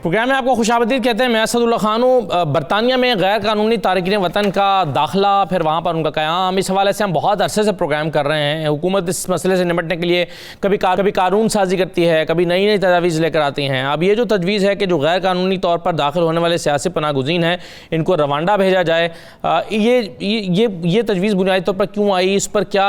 Programme में आपको खुशामदीद कहते हैं। मैं असदुल्ला खान हूँ। बरतानिया में गैर कानूनी तारकीन वतन का दाखिला, फिर वहाँ पर उनका क़याम, इस हवाले से हम बहुत अरसे से प्रोग्राम कर रहे हैं। हुकूमत इस मसले से निपटने के लिए कभी कानून साजी करती है, कभी नई नई तजावीज़ लेकर आती हैं। अब ये जो तजवीज़ है कि जो गैर कानूनी तौर पर दाखिल होने वाले सियासी पनाहगुज़ीन हैं इनको रवांडा भेजा जाए, ये तजवीज़ बुनियादी तौर पर क्यों आई? इस पर क्या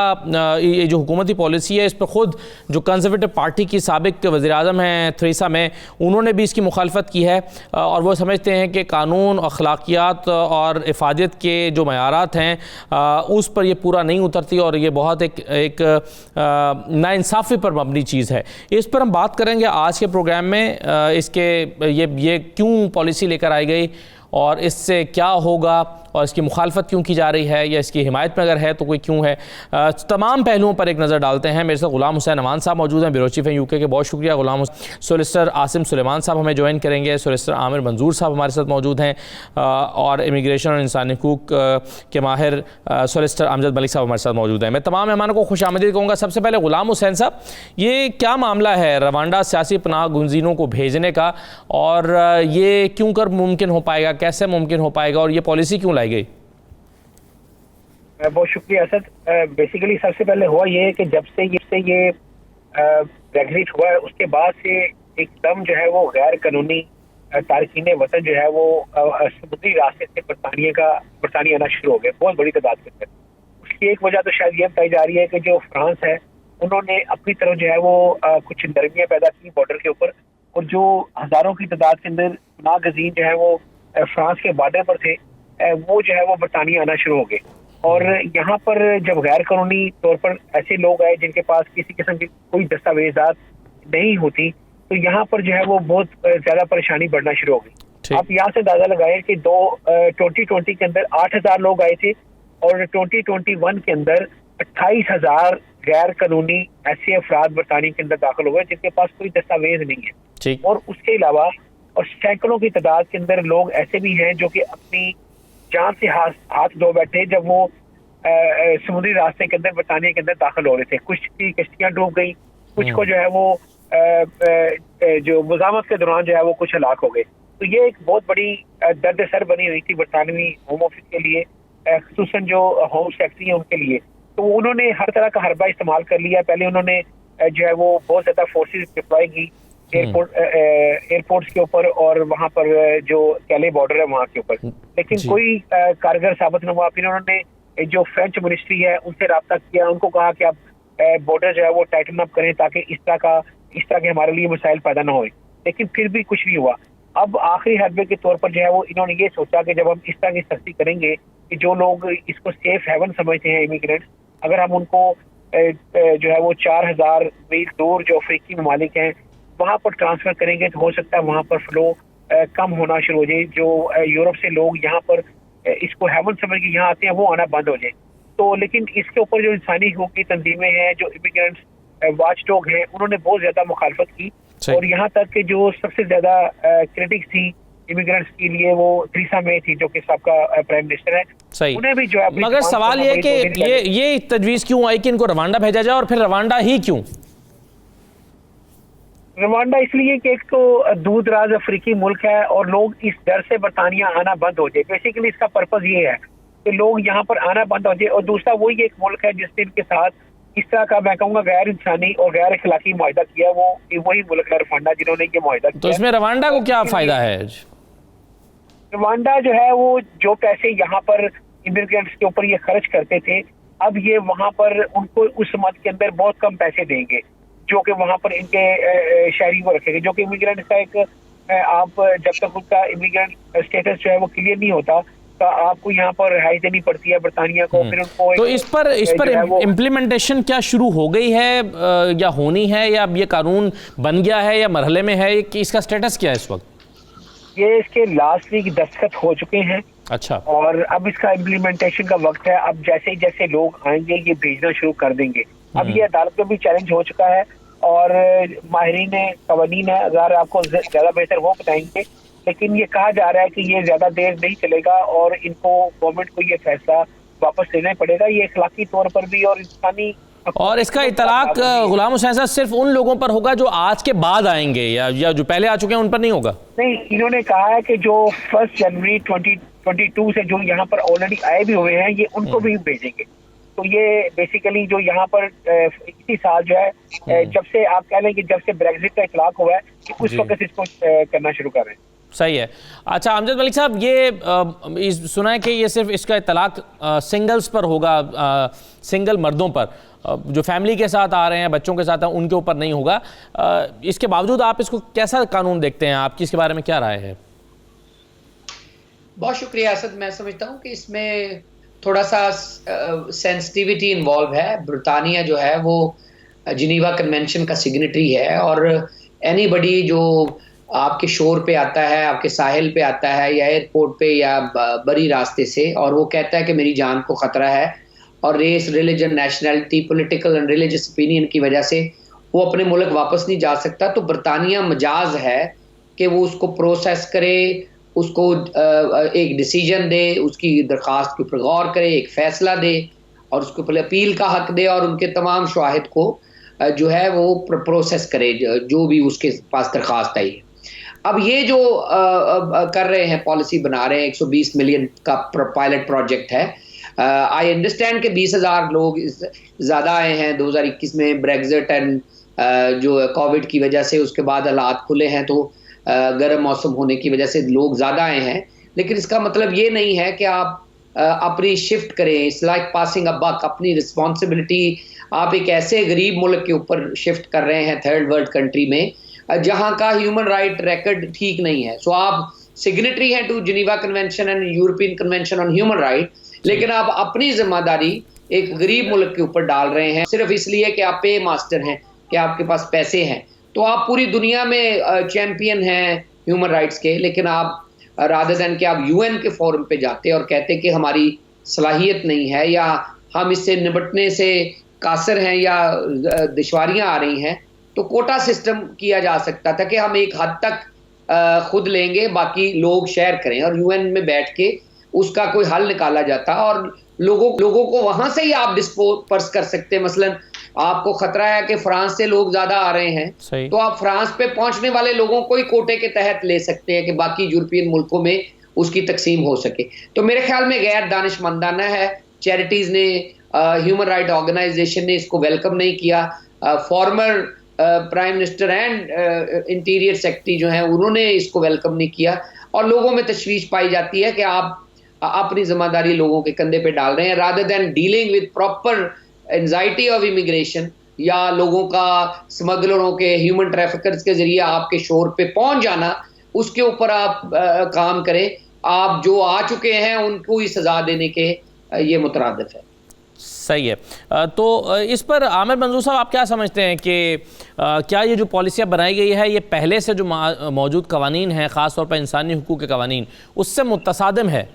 ये जो हुकूमती पॉलिसी है इस पर ख़ुद जो कंजर्वेटिव पार्टी की साबिक वज़ीर-ए-आज़म हैं थेरेसा मे, उन्होंने भी इसकी मुखालफत की है और वो समझते हैं कि कानून, अखलाकियात और इफ़ादत के जो मयारात हैं उस पर ये पूरा नहीं उतरती और ये बहुत एक नाइंसाफ़ी पर मबनी चीज़ है। इस पर हम बात करेंगे आज के प्रोग्राम में। इसके ये क्यों पॉलिसी लेकर आई गई और इससे क्या होगा और इसकी मुखालफत क्यों की जा रही है या इसकी हिमायत में अगर है तो कोई क्यों है। तमाम पहलुओं पर एक नज़र डालते हैं। मेरे साथ ग़ुलाम हुसैन अमान साहब मौजूद हैं, ब्यूरो चीफ़ हैं यूके के। बहुत शुक्रिया ग़ुलाम। सोलिसिटर आसिम सुलेमान साहब हमें ज्वाइन करेंगे। सोलिसिटर आमिर मंजूर साहब हमारे साथ मौजूद हैं और इमिग्रेशन और इंसानी हकूक़ के माहिर सोलिसिटर अमजद मलिक साहब हमारे साथ मौजूद हैं। मैं तमाम मेहमानों को खुशामदीद कहूँगा। सबसे पहले ग़ुलाम हुसैन साहब, ये क्या मामला है रवांडा सियासी पनाहगुज़ीनों को भेजने का और ये क्यों कर मुमकिन हो पाएगा, कैसे मुमकिन हो पाएगा और ये पॉलिसी क्यों लाई गई? बहुत शुक्रिया असद। बेसिकली सबसे पहले हुआ ये कि जब से ये ब्रेग्जिट हुआ है उसके बाद से एकदम जो है वो गैर कानूनी तारकीन वतन जो है वो समुद्री रास्ते से बरतानिया आना शुरू हो गए, बहुत बड़ी तादाद के अंदर। उसकी एक वजह तो शायद ये बताई जा रही है कि जो फ्रांस है उन्होंने अपनी तरफ जो है वो कुछ नरमियाँ पैदा की बॉर्डर के ऊपर, और जो हज़ारों की तादाद के अंदर पनाहगज़ीन जो है वो फ्रांस के बॉर्डर पर थे वो जो है वो बरतानिया आना शुरू हो गए। और यहाँ पर जब गैर कानूनी तौर पर ऐसे लोग आए जिनके पास किसी किस्म की कोई दस्तावेजात नहीं होती, तो यहाँ पर जो है वो बहुत ज्यादा परेशानी बढ़ना शुरू हो गई। आप यहाँ से अंदाजा लगाएं कि 2020 के अंदर 8,000 लोग आए थे और 2021 के अंदर 28,000 गैर कानूनी ऐसे अफराद बरतानिया के अंदर दाखिल हो गए जिनके पास कोई दस्तावेज नहीं है। और उसके अलावा और सैकड़ों की तादाद के अंदर लोग ऐसे भी हैं जो कि अपनी जान से हाथ धो बैठे जब वो समुद्री रास्ते के अंदर बरतानिया के अंदर दाखिल हो रहे थे। कुछ की कश्तियां डूब गई, कुछ को जो है वो जो मुजामत के दौरान जो है वो कुछ हलाक हो गए। तो ये एक बहुत बड़ी दर्द सर बनी हुई थी बरतानवी होम ऑफिस के लिए, खुसूसन जो होम सेक्रेटरी है उनके लिए। तो उन्होंने हर तरह का हरबा इस्तेमाल कर लिया। पहले उन्होंने जो है वो बहुत ज्यादा फोर्सेज डिप्लॉय की एयरपोर्ट्स के ऊपर और वहाँ पर जो कैले बॉर्डर है वहाँ के ऊपर, लेकिन कोई कारगर साबित न हुआ। फिर उन्होंने जो फ्रेंच मिनिस्ट्री है उनसे रब्ता किया, उनको कहा कि आप बॉर्डर जो है वो टाइटन अप करें ताकि इस तरह के हमारे लिए मसाइल पैदा ना होए, लेकिन फिर भी कुछ नहीं हुआ। अब आखिरी हरबे के तौर पर जो है वो इन्होंने ये सोचा कि जब हम इस तरह की सख्ती करेंगे कि जो लोग इसको सेफ हेवन समझते हैं इमिग्रेंट्स, अगर हम उनको जो है वो 4,000 मील दूर जो अफ्रीकी ममालिक हैं वहाँ पर ट्रांसफर करेंगे तो हो सकता है वहाँ पर फ्लो कम होना शुरू हो जाए। जो यूरोप से लोग यहाँ पर इसको हेवन समझ के यहाँ आते हैं वो आना बंद हो जाए। तो लेकिन इसके ऊपर जो इंसानी हकूक़ की तंजीमें हैं, जो इमिग्रेंट्स वाच डॉग हैं, उन्होंने बहुत ज्यादा मुखालफत की और यहाँ तक कि जो सबसे ज्यादा क्रिटिक्स थी इमिग्रेंट्स के लिए वो थेरेसा मे थी जो कि सबका प्राइम मिनिस्टर है। सही। उन्हें भी जो है मगर सवाल ये कि ये तजवीज़ क्यों आई कि इनको रवांडा भेजा जाए और फिर रवांडा ही क्यों? रवांडा इसलिए कि एक तो दूर दराज अफ्रीकी मुल्क है और लोग इस डर से बरतानिया आना बंद हो जाए। बेसिकली इसका पर्पज ये है कि लोग यहाँ पर आना बंद हो जाए। और दूसरा वही एक मुल्क है जिसने इनके साथ इस तरह का मैं कहूँगा गैर इंसानी और गैर अखलाकी मुआहदा किया, वो वही मुल्क है रवांडा जिन्होंने ये मुआहदा किया। तो इसमें रवांडा को क्या फायदा है? रवांडा जो है वो जो पैसे यहाँ पर इमिग्रेंट्स के ऊपर ये खर्च करते थे, अब ये वहाँ पर उनको उस मद के अंदर बहुत कम पैसे देंगे जो कि वहाँ पर इनके शहरी को रखेंगे। जो कि इमिग्रेंट का एक आप जब तक उनका इमिग्रेंट स्टेटस जो है वो क्लियर नहीं होता तो आपको यहाँ पर रिहाई देनी पड़ती है बरतानिया को। फिर उनको तो इस पर इम्प्लीमेंटेशन क्या शुरू हो गई है या होनी है या ये कानून बन गया है या मरहले में है कि इसका स्टेटस क्या है इस वक्त? ये इसके लास्ट वीक दस्तखत हो चुके हैं। अच्छा। और अब इसका इम्प्लीमेंटेशन का वक्त है। अब जैसे जैसे लोग आएंगे ये भेजना शुरू कर देंगे। अब ये अदालत में भी चैलेंज हो चुका है और माहिरीन कवानीन है, अगर आपको ज्यादा बेहतर वो बताएंगे, लेकिन ये कहा जा रहा है कि ये ज्यादा देर नहीं चलेगा और इनको गवर्नमेंट को ये फैसला वापस लेना पड़ेगा। ये अखलाकी तौर पर भी और इंसानी और इसका इतलाक गुलाम हुसैन साहब सिर्फ उन लोगों पर होगा जो आज के बाद आएंगे या जो पहले आ चुके हैं उन पर नहीं होगा? नहीं, इन्होंने कहा है कि जो 1 जनवरी 2022 से जो यहाँ पर ऑलरेडी आए भी हुए हैं, ये उनको भी भेजेंगे। तो ये बेसिकली जो यहाँ पर इसी साल जो है, जब से आप कह लें कि जब से ब्रेक्जिट का इतलाक हुआ है, उस वक्त इसको करना शुरू कर रहे हैं। सही है। अच्छा अमजद मलिक साहब, ये सुना है कि ये सिर्फ इसका इतलाक सिंगल्स पर होगा, सिंगल मर्दों पर, जो फैमिली के साथ आ रहे हैं, बच्चों के साथ हैं, उनके ऊपर नहीं होगा। इसके बावजूद आप इसको कैसा कानून देखते हैं? आपकी इसके बारे में क्या राय है? बहुत शुक्रिया असद। मैं समझता हूँ कि इसमें थोड़ा सा सेंसिटिविटी इन्वॉल्व है। बरतानिया जो है वो जिनीवा कन्वेंशन का सिग्नेटरी है, और एनीबडी जो आपके शोर पे आता है, आपके साहिल पे आता है, या एयरपोर्ट पे या बड़ी रास्ते से, और वो कहता है कि मेरी जान को खतरा है, और race, religion, nationality, political and religious opinion की वजह से वो अपने मुल्क वापस नहीं जा सकता, तो बरतानिया मजाज है कि वो उसको प्रोसेस करे, उसको एक डिसीजन दे, उसकी दरख्वास्त के ऊपर गौर करे, एक फैसला दे, और उसके ऊपर अपील का हक दे, और उनके तमाम शवाहिद को जो है वो प्रोसेस करे, जो भी उसके पास दरख्वास्त आई है। अब ये जो कर रहे हैं, पॉलिसी बना रहे हैं, 120 मिलियन का पायलट प्रोजेक्ट है। आई अंडरस्टैंड कि 20,000 लोग ज़्यादा आए हैं 2021 में, ब्रेक्जिट एंड जो कोविड की वजह से, उसके बाद हालात खुले हैं तो गर्म मौसम होने की वजह से लोग ज़्यादा आए हैं, लेकिन इसका मतलब ये नहीं है कि आप अपनी शिफ्ट करें। इट्स लाइक पासिंग अ बक। अपनी रिस्पॉन्सिबिलिटी आप एक ऐसे गरीब मुल्क के ऊपर शिफ्ट कर रहे हैं, थर्ड वर्ल्ड कंट्री में, जहाँ का ह्यूमन राइट रिकॉर्ड ठीक नहीं है। सो आप सिग्नेटरी हैं to Geneva convention and European convention on human right, लेकिन आप अपनी जिम्मेदारी एक गरीब मुल्क के ऊपर डाल रहे हैं सिर्फ इसलिए कि आप पे मास्टर हैं, कि आपके पास पैसे हैं। तो आप पूरी दुनिया में चैंपियन हैं ह्यूमन राइट्स के, लेकिन आप रादर देन कि आप यूएन के फोरम पे जाते और कहते कि हमारी सलाहियत नहीं है, या हम इससे निपटने से कासर हैं, या दुश्वारियां आ रही हैं, तो कोटा सिस्टम किया जा सकता था कि हम एक हद तक खुद लेंगे, बाकी लोग शेयर करें, और यूएन में बैठ के उसका कोई हल निकाला जाता, और लोगों को वहां से ही आप डिस्पोज कर सकते हैं। मसलन आपको खतरा है कि फ्रांस से लोग ज्यादा आ रहे हैं, तो आप फ्रांस पे पहुंचने वाले लोगों को ही कोटे के तहत ले सकते हैं कि बाकी यूरोपियन मुल्कों में उसकी तकसीम हो सके। तो मेरे ख्याल में गैर दानिशमंदाना है। चैरिटीज ने, ह्यूमन राइट ऑर्गेनाइजेशन ने इसको वेलकम नहीं किया। Former prime minister and interior secretary जो है उन्होंने इसको वेलकम नहीं किया, और लोगों में तशवीश पाई जाती है कि आप अपनी जिम्मेदारी लोगों के कंधे पे डाल रहे हैं, rather than dealing with proper anxiety of immigration, या लोगों का स्मगलरों के, ह्यूमन ट्रैफिकर्स के जरिए आपके शोर पे पहुंच जाना, उसके ऊपर आप काम करें। आप जो आ चुके हैं उनको ही सजा देने के ये मुतरादिफ है। सही है। तो इस पर आमिर मंजूर साहब, आप क्या समझते हैं कि क्या ये जो पॉलिसियाँ बनाई गई है, ये पहले से जो मौजूद कवानीन हैं, ख़ास तौर पर इंसानी हुकूक के कवानीन, उससे मुतसादिम है?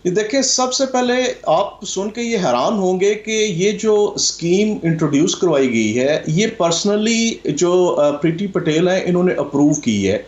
ये देखिए, सबसे पहले आप सुन के ये हैरान होंगे कि ये जो स्कीम इंट्रोड्यूस करवाई गई है, ये पर्सनली जो प्रीति पटेल हैं इन्होंने अप्रूव की है,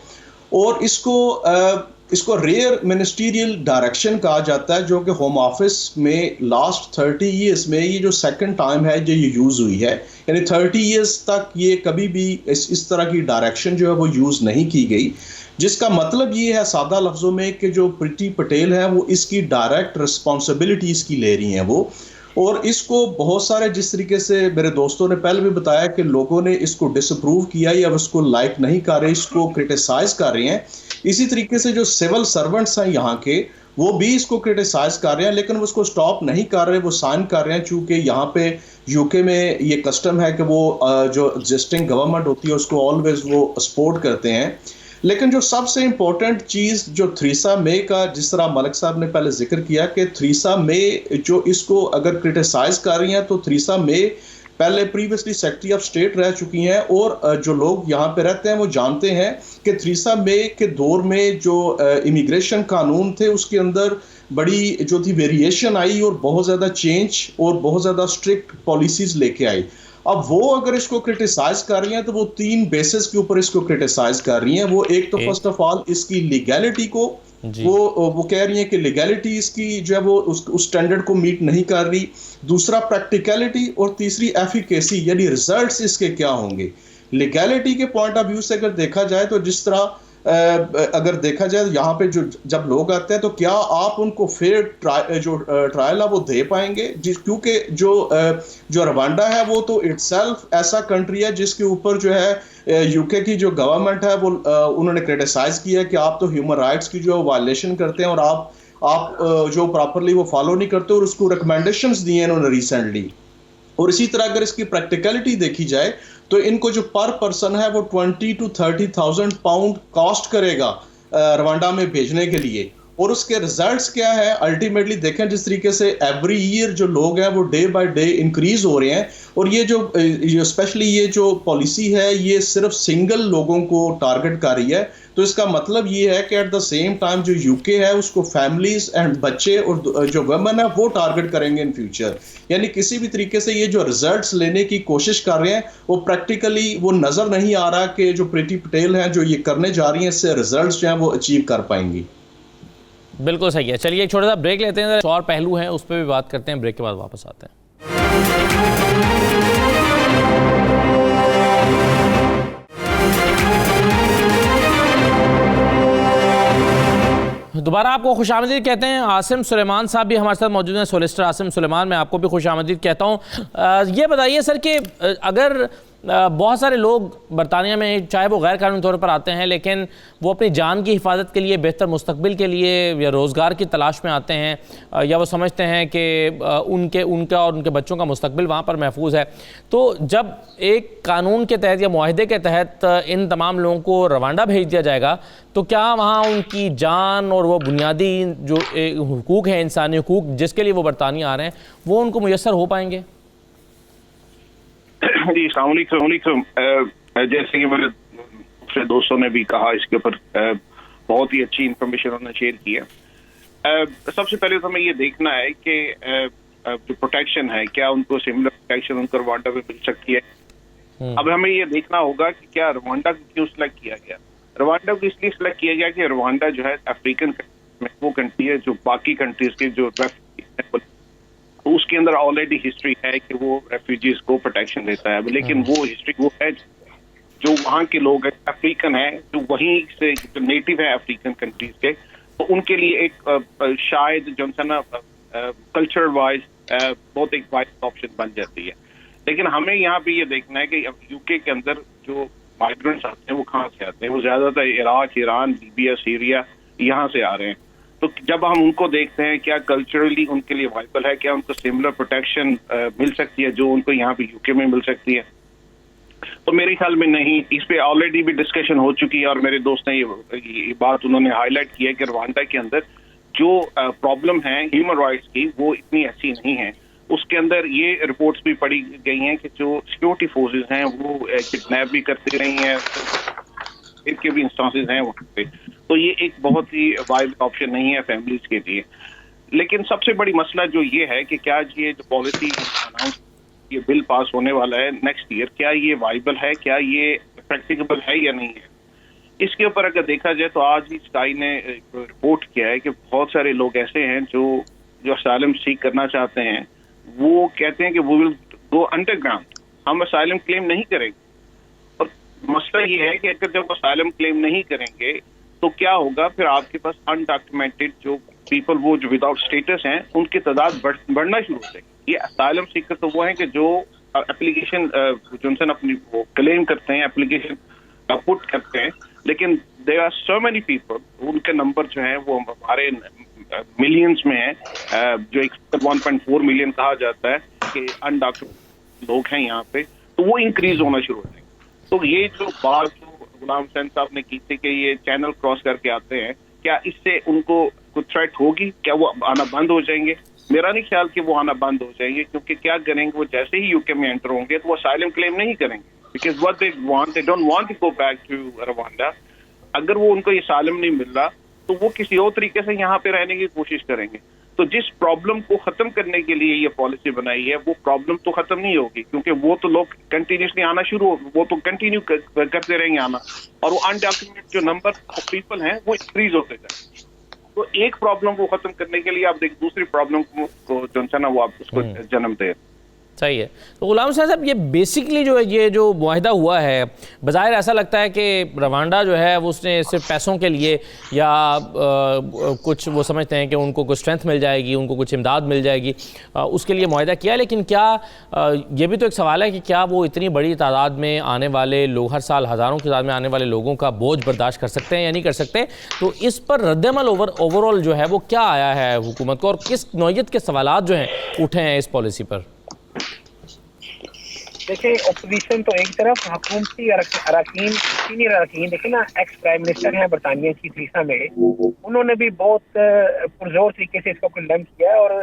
और इसको रेयर मिनिस्टीरियल डायरेक्शन कहा जाता है, जो कि होम ऑफिस में लास्ट 30 ईयर्स में ये जो सेकंड टाइम है जो ये यूज़ हुई है। यानी 30 ईयर्स तक ये कभी भी इस तरह की डायरेक्शन जो है वो यूज़ नहीं की गई, जिसका मतलब ये है सादा लफ्ज़ों में कि जो प्रीति पटेल है वो इसकी डायरेक्ट रिस्पॉन्सिबिलिटी इसकी ले रही हैं वो। और इसको बहुत सारे, जिस तरीके से मेरे दोस्तों ने पहले भी बताया कि लोगों ने इसको डिसअप्रूव किया या उसको लाइक नहीं कर रहे, इसको क्रिटिसाइज कर रहे हैं। इसी तरीके से जो सिविल सर्वेंट्स हैं यहाँ के, वो भी इसको क्रिटिसाइज कर रहे हैं, लेकिन वो उसको स्टॉप नहीं कर रहे, वो साइन कर रहे हैं। चूँकि यहाँ पे यूके में ये कस्टम है कि वो जो एग्जिस्टिंग गवर्नमेंट होती है उसको ऑलवेज वो सपोर्ट करते हैं। लेकिन जो सबसे इम्पोर्टेंट चीज़ जो थ्रीसा मे का, जिस तरह मलिक साहब ने पहले जिक्र किया कि थ्रीसा मे जो इसको अगर क्रिटिसाइज कर रही हैं, तो थ्रीसा मे पहले प्रीवियसली सेक्रेटरी ऑफ स्टेट रह चुकी हैं, और जो लोग यहाँ पे रहते हैं वो जानते हैं कि थ्रीसा मे के दौर में जो इमिग्रेशन कानून थे उसके अंदर बड़ी जो थी वेरिएशन आई, और बहुत ज़्यादा चेंज और बहुत ज़्यादा स्ट्रिक्ट पॉलिसीज़ लेके आई। अब वो अगर इसको क्रिटिसाइज कर रही हैं तो वो 3 बेसिस के ऊपर इसको क्रिटिसाइज कर रही हैं। वो एक तो फर्स्ट ऑफ ऑल इसकी लीगैलिटी को वो कह रही हैं कि लीगैलिटी इसकी जो है वो उस स्टैंडर्ड को मीट नहीं कर रही। दूसरा प्रैक्टिकलिटी, और तीसरी एफिकेसी, यानी रिजल्ट्स इसके क्या होंगे। लीगैलिटी के पॉइंट ऑफ व्यू से अगर देखा जाए तो जिस तरह अगर देखा जाए यहाँ पे जो जब लोग आते हैं तो क्या आप उनको फेयर ट्रायल है वो दे पाएंगे, क्योंकि जो रवांडा है वो तो इटसेल्फ ऐसा कंट्री है जिसके ऊपर जो है यूके की जो गवर्नमेंट है वो उन्होंने क्रिटिसाइज किया कि आप तो ह्यूमन राइट्स की जो वायलेशन करते हैं और आप जो प्रॉपरली वो फॉलो नहीं करते, और उसको रिकमेंडेशंस दिए इन्होंने रिसेंटली। और इसी तरह अगर इसकी प्रैक्टिकलिटी देखी जाए तो इनको जो पर पर्सन है वो 20 to 30,000 पाउंड कॉस्ट करेगा रवांडा में भेजने के लिए। और उसके रिजल्ट्स क्या है अल्टीमेटली देखें, जिस तरीके से एवरी ईयर जो लोग हैं वो डे बाय डे इंक्रीज हो रहे हैं, और ये जो स्पेशली ये जो पॉलिसी है ये सिर्फ सिंगल लोगों को टारगेट कर रही है। तो इसका मतलब ये है कि एट द सेम टाइम जो यूके है उसको फैमिलीज एंड बच्चे और जो वुमेन है वो टारगेट करेंगे इन फ्यूचर। यानी किसी भी तरीके से ये जो रिजल्ट्स लेने की कोशिश कर रहे हैं वो प्रैक्टिकली वो नजर नहीं आ रहा कि जो प्रीति पटेल हैं जो ये करने जा रही हैं इससे रिजल्ट्स जो हैं वो अचीव कर पाएंगी। बिल्कुल सही है। चलिए एक छोटा सा ब्रेक लेते हैं, और पहलू हैं उस पर भी बात करते हैं, ब्रेक के बाद वापस आते हैं। दोबारा आपको खुशामदीद कहते हैं। आसिम सुलेमान साहब भी हमारे साथ मौजूद हैं, सोलिसिटर आसिम सुलेमान। मैं आपको भी खुशामदीद कहता हूँ। ये बताइए सर कि अगर बहुत सारे लोग बरतानिया में चाहे वो गैर कानूनी तौर पर आते हैं लेकिन वो अपनी जान की हिफाजत के लिए, बेहतर मुस्तकबिल के लिए या रोज़गार की तलाश में आते हैं, या वो समझते हैं कि उनका और उनके बच्चों का मुस्तकबिल वहाँ पर महफूज है, तो जब एक कानून के तहत या मुआहदे के तहत इन तमाम लोगों को रवांडा भेज दिया जाएगा तो क्या वहाँ उनकी जान और वो बुनियादी जो हुकूक हैं, इंसानी हुकूक जिसके लिए वो बरतानिया आ रहे हैं, वो उनको मुयस्सर हो पाएंगे? जी अस्सलाम वालेकुम। जैसे कि मेरे दूसरे दोस्तों ने भी कहा, इसके ऊपर बहुत ही अच्छी इंफॉर्मेशन उन्होंने शेयर की है। सबसे पहले तो हमें ये देखना है कि जो प्रोटेक्शन है क्या उनको सिमिलर प्रोटेक्शन उनको रवांडा में मिल सकती है। अब हमें ये देखना होगा कि क्या रवांडा को क्यों सिलेक्ट किया गया। रवांडा को इसलिए सिलेक्ट किया गया कि रवांडा जो है अफ्रीकन में वो कंट्री है जो बाकी कंट्रीज के जो उसके अंदर ऑलरेडी हिस्ट्री है कि वो रेफ्यूजीज को प्रोटेक्शन देता है, लेकिन वो हिस्ट्री वो है जो वहाँ के लोग हैं अफ्रीकन है जो वहीं से जो नेटिव है अफ्रीकन कंट्रीज के, तो उनके लिए एक शायद जो ना कल्चर वाइज बहुत एक वाइज ऑप्शन बन जाती है। लेकिन हमें यहाँ पे ये देखना है कि यूके के अंदर जो माइग्रेंट्स आते हैं वो कहाँ से आते हैं। वो ज्यादातर इराक, ईरान, लीबिया, सीरिया यहाँ से आ रहे हैं। तो जब हम उनको देखते हैं क्या कल्चरली उनके लिए वाइबल है, क्या उनको सिमिलर प्रोटेक्शन मिल सकती है जो उनको यहाँ पे यूके में मिल सकती है, तो मेरे ख्याल में नहीं। इस पे ऑलरेडी भी डिस्कशन हो चुकी है और मेरे दोस्त ने ये बात उन्होंने हाईलाइट की है कि रवांडा के अंदर जो प्रॉब्लम है ह्यूमन राइट्स की वो इतनी अच्छी नहीं है। उसके अंदर ये रिपोर्ट्स भी पढ़ी गई हैं कि जो सिक्योरिटी फोर्सेज हैं वो किडनैप भी करती रही हैं, इनके भी इंस्टेंसेस हैं वहाँ पे। तो ये एक बहुत ही वाइबल ऑप्शन नहीं है फैमिलीज के लिए। लेकिन सबसे बड़ी मसला जो ये है कि क्या ये जो पॉलिसी अनाउंस ये बिल पास होने वाला है नेक्स्ट ईयर, क्या ये वाइबल है, क्या ये प्रैक्टिकेबल है या नहीं है। इसके ऊपर अगर देखा जाए तो आज ही स्काई ने रिपोर्ट किया है कि बहुत सारे लोग ऐसे हैं जो असाइलम सीख करना चाहते हैं, वो कहते हैं कि वो विल गो अंडरग्राउंड, हम असाइलम क्लेम नहीं करेंगे। और मसला ये है कि अगर जब असाइलम क्लेम नहीं करेंगे तो क्या होगा, फिर आपके पास अनडॉक्यूमेंटेड जो पीपल वो जो विदाउट स्टेटस हैं उनकी तादाद बढ़ना शुरू हो जाएगी। ये असाइलम सीकर तो वो हैं कि जो एप्लीकेशन जो अपनी वो क्लेम करते हैं, एप्लीकेशन पुट करते हैं, लेकिन there are so many people, उनके नंबर जो है वो हमारे मिलियंस में है, जो 1.4 मिलियन कहा जाता है कि अनडॉक्यूमेंटेड लोग हैं यहाँ पे, तो वो इंक्रीज होना शुरू हो जाएंगे। तो ये जो बात गुलाम हुसैन साहब ने की थी कि ये चैनल क्रॉस करके आते हैं, क्या इससे उनको कुछ थ्रेट होगी, क्या वो आना बंद हो जाएंगे? मेरा नहीं ख्याल कि वो आना बंद हो जाएंगे, क्योंकि क्या करेंगे वो जैसे ही यूके में एंटर होंगे तो वो असाइलम क्लेम नहीं करेंगे, because what they want, they don't want to go back to Rwanda. अगर वो उनको ये असाइलम नहीं मिल रहा तो वो किसी और तरीके से यहाँ पे रहने की कोशिश करेंगे। तो जिस प्रॉब्लम को खत्म करने के लिए ये पॉलिसी बनाई है वो प्रॉब्लम तो खत्म नहीं होगी, क्योंकि वो तो लोग कंटिन्यूसली आना वो तो कंटिन्यू करते रहेंगे आना, और वो अनडॉक्यूमेंटेड जो नंबर ऑफ पीपल हैं वो इंक्रीज होते जाए। तो एक प्रॉब्लम को खत्म करने के लिए आप एक दूसरी प्रॉब्लम को जो है ना वो आप उसको जन्म दे। सही है। तो गुलाम हुसैन साहब, ये बेसिकली जो है ये जो मुआहिदा हुआ है, बज़ाहिर ऐसा लगता है कि रवांडा जो है वो उसने सिर्फ पैसों के लिए या कुछ वो समझते हैं कि उनको कुछ स्ट्रेंथ मिल जाएगी, उनको कुछ इमदाद मिल जाएगी, उसके लिए मुआहिदा किया। लेकिन क्या ये भी तो एक सवाल है कि क्या वो इतनी बड़ी तादाद में आने वाले लोग, हर साल हज़ारों की तादाद में आने वाले लोगों का बोझ बर्दाश्त कर सकते हैं या नहीं कर सकते? तो इस पर रद्दअमल ओवरऑल जो है वो क्या आया है हुकूमत को, और किस नौयत के सवालात जो हैं उठे हैं इस पॉलिसी पर? देखिए, अपोजिशन तो एक तरफ, हुकूमती अरकान, सीनियर अरकान, देखिए ना, एक्स प्राइम मिनिस्टर हैं बरतानिया की थीरेसा मे, उन्होंने भी बहुत पुरजोर तरीके से इसको कंडेम किया है और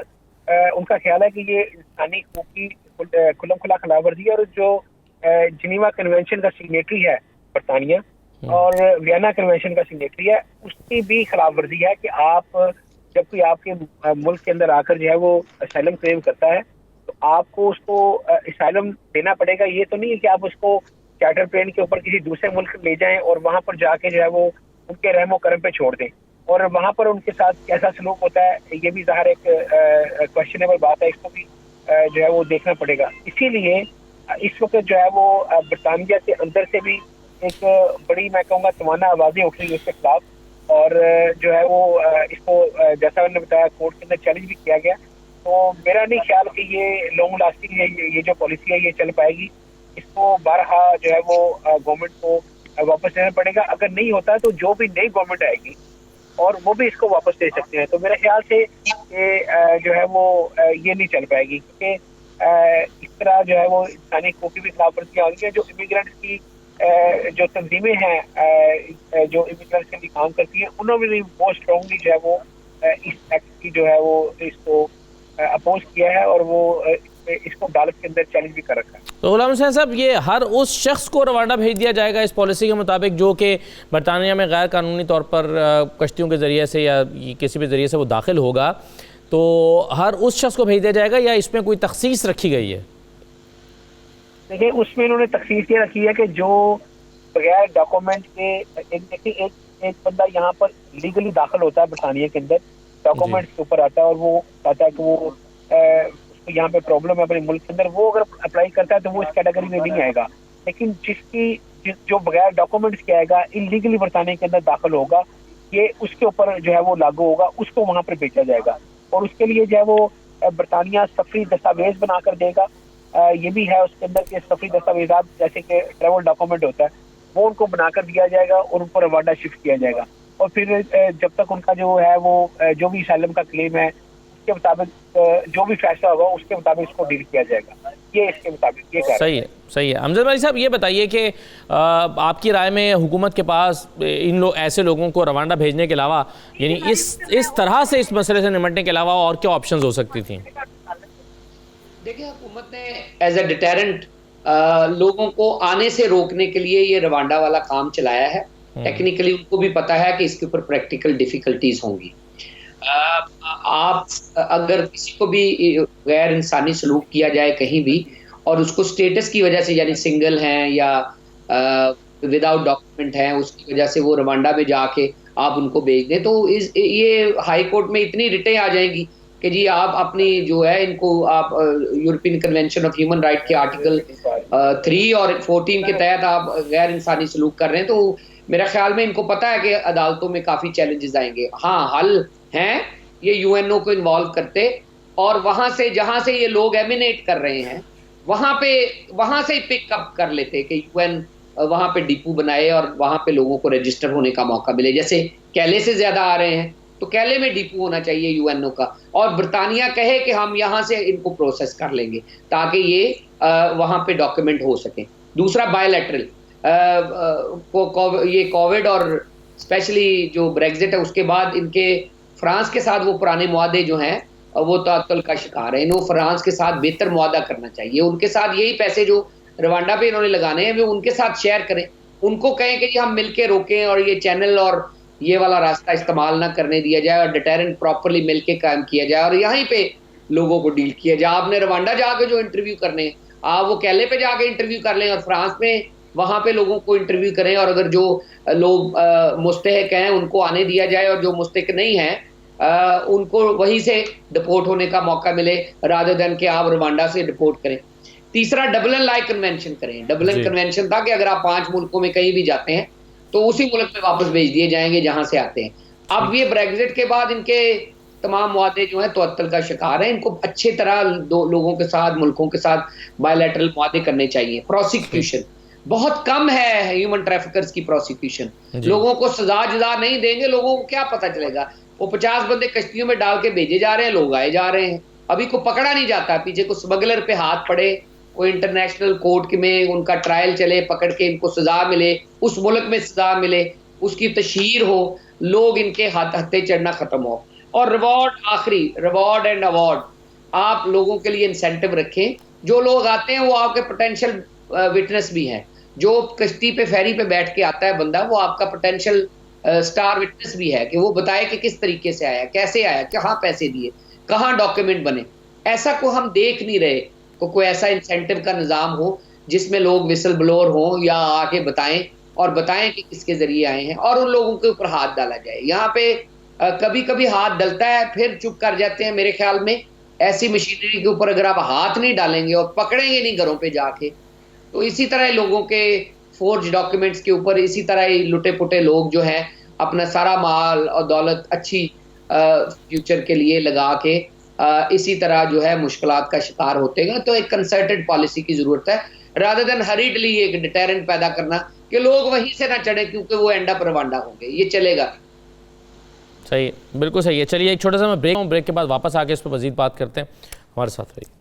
उनका ख्याल है कि ये इंसानी हकूक़ की खुल्लम खुला खिलाफवर्जी है। और जो जिनीवा कन्वेंशन का सिग्नेटरी है बरतानिया और वियना कन्वेंशन का सिग्नेटरी है, उसकी भी खिलाफवर्जी है कि आप जब कोई आपके मुल्क के अंदर आकर जो है वो असाइलम क्लेम करता है तो आपको उसको असाइलम देना पड़ेगा। ये तो नहीं है कि आप उसको चार्टर प्लेन के ऊपर किसी दूसरे मुल्क ले जाएं और वहां पर जाके जो है वो उनके रहमो करम पे छोड़ दें और वहां पर उनके साथ कैसा सलूक होता है, ये भी ज़ाहिर एक क्वेश्चनेबल बात है, इसको भी जो है वो देखना पड़ेगा। इसीलिए इस वक्त जो है वो बरतानिया के अंदर से भी एक बड़ी, मैं कहूँगा, तमन्ना आवाज़ें उठ रही है उसके खिलाफ और जो है वो इसको जैसा मैंने बताया कोर्ट के अंदर चैलेंज भी किया गया। तो मेरा नहीं ख्याल कि ये लॉन्ग लास्टिंग है, ये जो पॉलिसी है ये चल पाएगी। इसको बारहा जो है वो गवर्नमेंट को वापस लेना पड़ेगा। अगर नहीं होता तो जो भी नई गवर्नमेंट आएगी और वो भी इसको वापस ले सकते हैं। तो मेरे ख्याल से ये जो है वो ये नहीं चल पाएगी, क्योंकि इस तरह जो है वो इंसानी हकूक़ की भी खिलाफवर्जियाँ होंगी। जो इमिग्रेंट्स की जो तंजीमें हैं जो इमिग्रेंट्स के लिए काम करती हैं, उन्होंने भी बहुत स्ट्रांगली जो है वो इस एक्ट की जो है वो इसको अपोज किया है और वो इसको अदालत के अंदर चैलेंज भी कर रखा है। तो गुलाम हुसैन साहब, ये हर उस शख्स को रवांडा भेज दिया जाएगा इस पॉलिसी के मुताबिक जो कि बरतानिया में गैर कानूनी तौर पर कश्तियों के ज़रिए से या किसी भी ज़रिए से वो दाखिल होगा, तो हर उस शख्स को भेज दिया जाएगा या इसमें कोई तखसीस रखी गई है? देखिए, उसमें इन्होंने तखसीस ये रखी है कि जो बगैर डॉक्यूमेंट के एक बंदा यहाँ पर लीगली दाखिल होता है बरतानिया के अंदर, डॉक्यूमेंट्स के ऊपर आता है और वो कहता है कि वो उसको यहाँ पे प्रॉब्लम है अपने मुल्क के अंदर, वो अगर अप्लाई करता है तो वो इस कैटेगरी में नहीं आएगा। लेकिन जो बगैर डॉक्यूमेंट्स के आएगा, इलीगली बरतानिया के अंदर दाखिल होगा, ये उसके ऊपर जो है वो लागू होगा, उसको वहाँ पर भेजा जाएगा और उसके लिए जो है वो बरतानिया सफरी दस्तावेज बनाकर देगा। ये भी है उसके अंदर के सफरी दस्तावेजात जैसे कि ट्रेवल डॉक्यूमेंट होता है, वो उनको बनाकर दिया जाएगा और उनको रवांडा शिफ्ट किया जाएगा। और फिर जब तक उनका जो है वो जो भी असाइलम का क्लेम है उसके मुताबिक जो भी फैसला होगा उसके मुताबिक इसको डील किया जाएगा। ये इसके मुताबिक ये सही है। सही है। अमजद भाई साहब, ये बताइए कि आपकी राय में हुकूमत के पास ऐसे लोगों को रवांडा भेजने के अलावा, यानी इस तरह से इस मसले से निपटने के अलावा और क्या ऑप्शंस हो सकती थी? देखिए, हुकूमत ने एज अ डिटेरेंट लोगों को आने से रोकने के लिए ये रवांडा वाला काम चलाया है। टेक्निकली उनको भी पता है कि इसके ऊपर प्रैक्टिकल डिफिकल्टीज होंगी। आप अगर किसी को भी गैर इंसानी सलूक किया जाए कहीं भी और उसको स्टेटस की वजह से, यानी सिंगल हैं या विदाउट डॉक्यूमेंट हैं, उसकी वजह से वो रवांडा में जाके आप उनको भेज दें, तो ये हाई कोर्ट में इतनी रिटें आ जाएंगी कि जी आप अपनी जो है इनको आप European convention of human right के आर्टिकल 3 और 14 के तहत आप गैर इंसानी सलूक कर रहे हैं। तो मेरा ख्याल में इनको पता है कि अदालतों में काफ़ी चैलेंजेस आएंगे। हाँ, हल हैं, ये यूएनओ को इन्वॉल्व करते और वहाँ से जहाँ से ये लोग एमिनेट कर रहे हैं वहाँ से पिकअप कर लेते कि यूएन वहाँ पे डिपो बनाए और वहाँ पे लोगों को रजिस्टर होने का मौका मिले। जैसे कैले से ज़्यादा आ रहे हैं तो कैले में डिपो होना चाहिए यूएनओ का, और बरतानिया कहे कि हम यहाँ से इनको प्रोसेस कर लेंगे ताकि ये वहाँ पे डॉक्यूमेंट हो सके। दूसरा, बायलैटरल ये कोविड और स्पेशली जो ब्रेक्जिट है उसके बाद इनके फ्रांस के साथ वो पुराने मुआदे जो हैं वो तातुल का शिकार है। इन्हों फ्रांस के साथ बेहतर मुआदा करना चाहिए। उनके साथ यही पैसे जो रवांडा पे इन्होंने लगाने हैं वो उनके साथ शेयर करें, उनको कहें कि जी हम मिलके रोकें और ये चैनल और ये वाला रास्ता इस्तेमाल ना करने दिया जाए और डिटेरेंट प्रॉपरली मिलके कायम किया जाए और यहीं पे लोगों को डील किया जाए। आपने रवांडा जाके जो इंटरव्यू करने, आप वो कैले पे जाके इंटरव्यू कर लें और फ्रांस में वहाँ पे लोगों को इंटरव्यू करें, और अगर जो लोग मुस्तहिक हैं उनको आने दिया जाए, और जो मुस्तहिक नहीं हैं उनको वहीं से डिपोर्ट होने का मौका मिले, रादर देन कि आप रवांडा से डिपोर्ट करें। तीसरा, डबलिन लाइक कन्वेंशन करें। डबलिन कन्वेंशन था कि अगर आप 5 मुल्कों में कहीं भी जाते हैं तो उसी मुल्क में वापस भेज दिए जाएंगे जहां से आते हैं। अब ये ब्रेग्जिट के बाद इनके तमाम मुआहदे जो हैं तअत्तुल का शिकार हैं। इनको अच्छे तरह दो लोगों के साथ, मुल्कों के साथ बायलैटरल मुआहदे करने चाहिए। प्रोसिक्यूशन बहुत कम है, ह्यूमन ट्रैफिकर्स की प्रोसिक्यूशन। लोगों को सजा नहीं देंगे, लोगों को क्या पता चलेगा? वो 50 बंदे कश्तियों में डाल के भेजे जा रहे हैं, लोग आए जा रहे हैं, अभी को पकड़ा नहीं जाता। पीछे को स्मगलर पे हाथ पड़े, कोई इंटरनेशनल कोर्ट में उनका ट्रायल चले, पकड़ के इनको सजा मिले, उस मुल्क में सजा मिले, उसकी तशहीर हो, लोग इनके हत्थे चढ़ना खत्म हो। और रिवॉर्ड, आखिरी रिवॉर्ड एंड अवार्ड, आप लोगों के लिए इंसेंटिव रखें। जो लोग आते हैं वो आपके पोटेंशियल विटनेस भी हैं। जो कश्ती पे फेरी पे बैठ के आता है बंदा, वो आपका पोटेंशियल स्टार विटनेस भी है कि वो बताए कि किस तरीके से आया, कैसे आया, कहाँ पैसे दिए, कहाँ डॉक्यूमेंट बने। ऐसा को हम देख नहीं रहे। कोई ऐसा इंसेंटिव का निज़ाम हो जिसमें लोग विसल ब्लोअर हों या आके बताएं कि किसके जरिए आए हैं, और उन लोगों के ऊपर हाथ डाला जाए। यहाँ पे कभी कभी हाथ डलता है, फिर चुप कर जाते हैं। मेरे ख्याल में ऐसी मशीनरी के ऊपर अगर आप हाथ नहीं डालेंगे और पकड़ेंगे नहीं घरों पे जाके, तो इसी तरह लोगों के फोर्ज डॉक्यूमेंट्स के ऊपर इसी तरह ही लुटे पुटे लोग जो हैं अपना सारा माल और दौलत अच्छी फ्यूचर के लिए लगा के इसी तरह जो है मुश्किलात का शिकार होते हैं। तो एक कंसर्टेड पॉलिसी की जरूरत है, रादर देन हरीडली एक डिटेरेंट पैदा करना कि लोग वहीं से ना चढ़े क्योंकि वो एंड अप रवांडा होंगे। ये चलेगा? सही है, बिल्कुल सही है। चलिए एक छोटा सा मैं ब्रेक के बाद वापस आके इस पर मजीद बात करते हैं। हमारे साथ रहिए।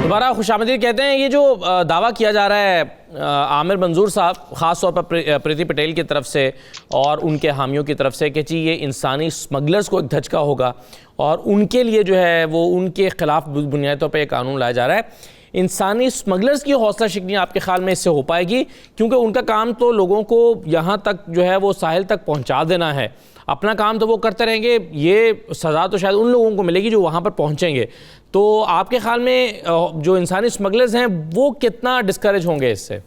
दोबारा खुशामदीद कहते हैं। ये जो दावा किया जा रहा है आमिर मंजूर साहब, ख़ास तौर पर प्रीति पटेल की तरफ से और उनके हामियों की तरफ से, कि जी ये इंसानी स्मगलर्स को एक धचका होगा और उनके लिए जो है वो उनके ख़िलाफ़ बुनियादी तौर पर एक कानून लाया जा रहा है। इंसानी स्मगलर्स की हौसला शिकनी आपके ख्याल में इससे हो पाएगी? क्योंकि उनका काम तो लोगों को यहाँ तक जो है वो साहिल तक पहुँचा देना है, अपना काम तो वो करते रहेंगे, ये सज़ा तो शायद उन लोगों को मिलेगी जो वहाँ पर पहुँचेंगे। तो आपके ख्याल में जो इंसानी स्मगलर्स हैं वो कितना डिस्करेज होंगे इससे?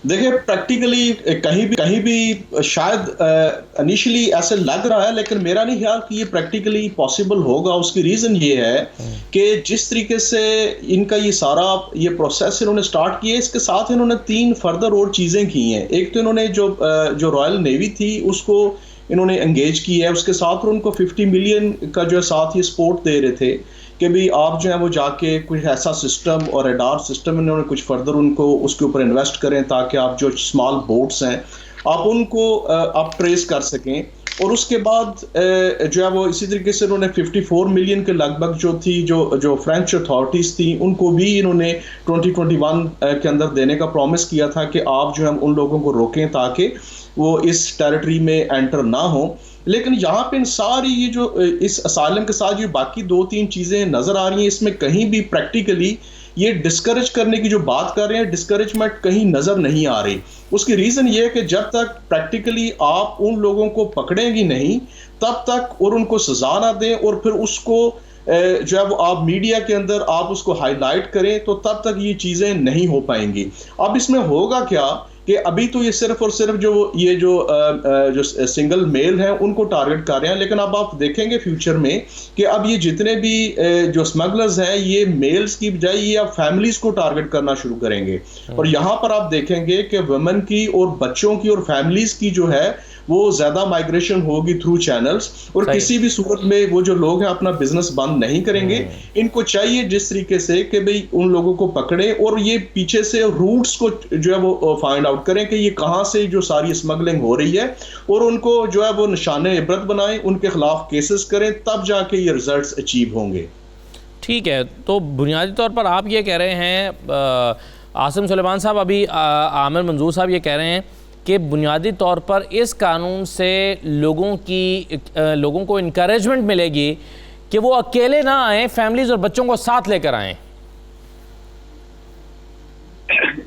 देखिए, प्रैक्टिकली कहीं भी शायद इनिशियली ऐसे लग रहा है, लेकिन मेरा नहीं ख्याल कि ये प्रैक्टिकली पॉसिबल होगा। उसकी रीज़न ये है कि जिस तरीके से इनका ये सारा ये प्रोसेस इन्होंने स्टार्ट किया, इसके साथ इन्होंने 3 फर्दर और चीज़ें की हैं। एक तो इन्होंने जो रॉयल नेवी थी उसको इन्होंने एंगेज किया है, उसके साथ उनको 50 मिलियन का जो है साथ ही सपोर्ट दे रहे थे कि भी आप जो है वो जाके कुछ ऐसा सिस्टम और रेडार सिस्टम इन्होंने कुछ फर्दर उनको उसके ऊपर इन्वेस्ट करें ताकि आप जो स्मॉल बोट्स हैं आप उनको आप ट्रेस कर सकें। और उसके बाद जो है वो इसी तरीके से इन्होंने 54 मिलियन के लगभग जो थी जो फ्रेंच अथॉरिटीज़ थी उनको भी इन्होंने 2021 के अंदर देने का प्रॉमिस किया था कि आप जो है उन लोगों को रोकें ताकि वो इस टेरिटरी में एंटर ना हो। लेकिन यहाँ पे इन सारी ये जो इस असाइलम के साथ जो बाकी 2-3 चीज़ें नज़र आ रही हैं, इसमें कहीं भी प्रैक्टिकली ये डिस्करेज करने की जो बात कर रहे हैं, डिस्करेजमेंट कहीं नज़र नहीं आ रही। उसकी रीज़न ये है कि जब तक प्रैक्टिकली आप उन लोगों को पकड़ेंगी नहीं तब तक और उनको सज़ा ना दें और फिर उसको जब आप मीडिया के अंदर आप उसको हाईलाइट करें तो तब तक ये चीज़ें नहीं हो पाएंगी। अब इसमें होगा क्या कि अभी तो ये सिर्फ और सिर्फ जो सिंगल मेल हैं उनको टारगेट कर रहे हैं, लेकिन अब आप देखेंगे फ्यूचर में कि अब ये जितने भी जो स्मगलर्स हैं ये मेल्स की बजाय ये अब फैमिलीज को टारगेट करना शुरू करेंगे। और यहाँ पर आप देखेंगे कि वुमेन की और बच्चों की और फैमिलीज की जो है वो ज्यादा माइग्रेशन होगी थ्रू चैनल्स, और किसी भी सूरत में वो जो लोग हैं अपना बिजनेस बंद नहीं करेंगे। इनको चाहिए जिस तरीके से कि भाई उन लोगों को पकड़े और ये पीछे से रूट्स को जो है वो फाइंड आउट करें कि ये कहाँ से जो सारी स्मगलिंग हो रही है और उनको जो है वो निशाने इबरत बनाएं, उनके खिलाफ केसेस करें, तब जाके ये रिजल्ट्स अचीव होंगे। ठीक है, तो बुनियादी तौर पर आप ये कह रहे हैं आसिम सुलेमान साहब, अभी आमिर मंजूर साहब ये कह रहे हैं कि बुनियादी तौर पर इस कानून से लोगों को इनकरेजमेंट मिलेगी कि वो अकेले ना आएँ, फैमिलीज और बच्चों को साथ लेकर आएँ।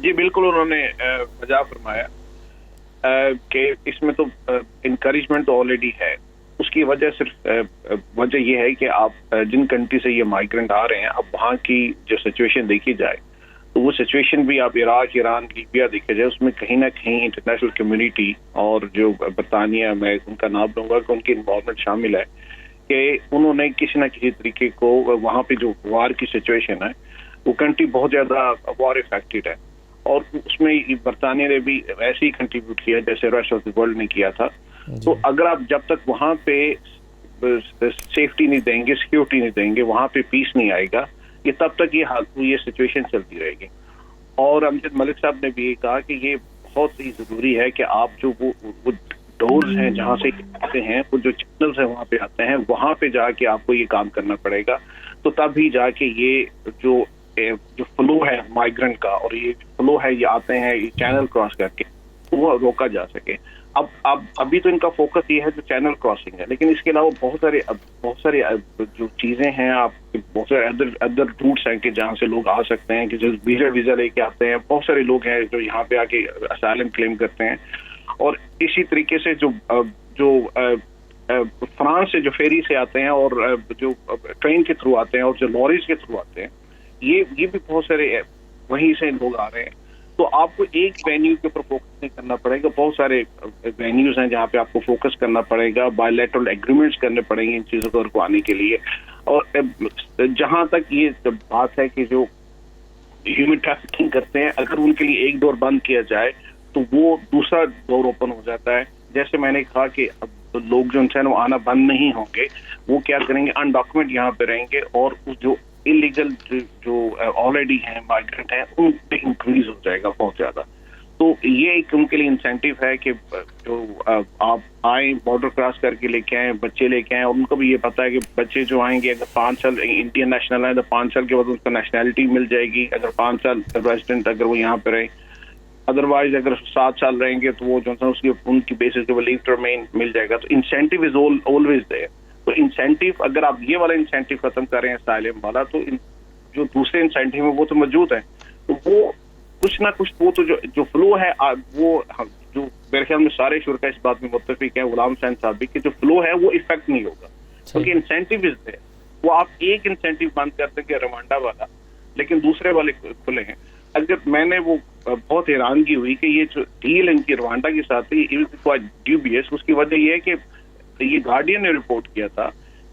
जी बिल्कुल, उन्होंने वजह फरमाया कि इसमें तो इनकरेजमेंट तो ऑलरेडी है। उसके उसकी वजह सिर्फ वजह ये है कि आप जिन कंट्री से ये माइग्रेंट आ रहे हैं, अब वहाँ की जो सिचुएशन देखी जाए तो वो सिचुएशन भी आप इराक, ईरान, लीबिया देखा जाए, उसमें कहीं ना कहीं इंटरनेशनल कम्युनिटी और जो बरतानिया, मैं उनका नाम लूँगा कि उनकी इन्वॉल्वमेंट शामिल है कि उन्होंने किसी न किसी तरीके को वहाँ पे जो वार की सिचुएशन है, वो कंट्री बहुत ज़्यादा वार इफेक्टेड है और उसमें बरतानिया ने भी ऐसे ही कंट्रीब्यूट किया जैसे रेस्ट ऑफ द वर्ल्ड ने किया था। तो अगर आप जब तक वहाँ पे सेफ्टी नहीं देंगे, सिक्योरिटी नहीं देंगे, वहाँ पे पीस नहीं आएगा, ये तब तक ये सिचुएशन चलती रहेगी। और अमजद मलिक साहब ने भी ये कहा कि ये बहुत ही ज़रूरी है कि आप जो वो डोर्स हैं जहाँ से आते हैं, वो जो चैनल्स हैं वहाँ पे आते हैं, वहाँ पे जाके आपको ये काम करना पड़ेगा। तो तब ही जाके ये जो फ्लो है माइग्रेंट का और ये फ्लो है, ये आते हैं ये चैनल क्रॉस करके, वो रोका जा सके। अब अभी तो इनका फोकस ये है जो चैनल क्रॉसिंग है, लेकिन इसके अलावा बहुत सारे जो चीजें हैं, आप बहुत सारे अदर रूट्स हैं कि जहाँ से लोग आ सकते हैं, कि जो वीजा लेके आते हैं, बहुत सारे लोग हैं जो यहाँ पे आके असाइलम क्लेम करते हैं। और इसी तरीके से जो फ्रांस से जो फेरी से आते हैं और जो ट्रेन के थ्रू आते हैं और जो लॉरीज के थ्रू आते हैं, ये भी बहुत सारे वहीं से लोग आ रहे हैं। तो आपको एक वेन्यू के ऊपर फोकस नहीं करना पड़ेगा, बहुत सारे वेन्यूज हैं जहाँ पे आपको फोकस करना पड़ेगा, बायलैटरल एग्रीमेंट्स करने पड़ेंगे इन चीज़ों को रुकवाने के लिए। और जहाँ तक ये बात है कि जो ह्यूमन ट्रैफिकिंग करते हैं, अगर उनके लिए एक डोर बंद किया जाए तो वो दूसरा डोर ओपन हो जाता है। जैसे मैंने कहा कि अब तो लोग जो उनसे वो आना बंद नहीं होंगे, वो क्या करेंगे, अनडॉक्यूमेंट यहाँ पे रहेंगे और जो इलीगल जो ऑलरेडी हैं माइग्रेंट हैं, उन पे इंक्रीज हो जाएगा बहुत ज्यादा। तो ये एक उनके लिए इंसेंटिव है कि जो आप आए, बॉर्डर क्रॉस करके लेके आए, बच्चे लेके आए, और उनको भी ये पता है कि बच्चे जो आएंगे अगर 5 साल इंडियन नेशनल है तो 5 साल के बाद उनको नेशनैलिटी मिल जाएगी, अगर 5 साल रेजिडेंट अगर वो यहाँ पे रहे। अदरवाइज अगर 7 साल रहेंगे तो वो जो है उसकी उनकी बेसिस पे वो लीव टू रिमेन मिल जाएगा। तो इंसेंटिव इज ऑलवेज देयर। तो इंसेंटिव अगर आप ये वाला इंसेंटिव खत्म कर रहे हैं असाइलम वाला, तो जो दूसरे इंसेंटिव है वो तो मौजूद है। तो वो कुछ ना कुछ वो तो जो फ्लो है वो जो मेरे ख्याल में सारे शुरा इस बात में मुत्तफिक हैं, गुलाम हुसैन साहब भी, कि जो फ्लो है वो इफेक्ट नहीं होगा क्योंकि इंसेंटिव इज देयर। वो आप एक इंसेंटिव बंद करते हैं रवांडा वाला, लेकिन दूसरे वाले खुले हैं। अगर मैंने वो बहुत हैरानगी हुई कि ये जो डील इनकी रवांडा के साथ है, ये ड्यूबियस। उसकी वजह ये है कि ये गार्डियन ने रिपोर्ट किया था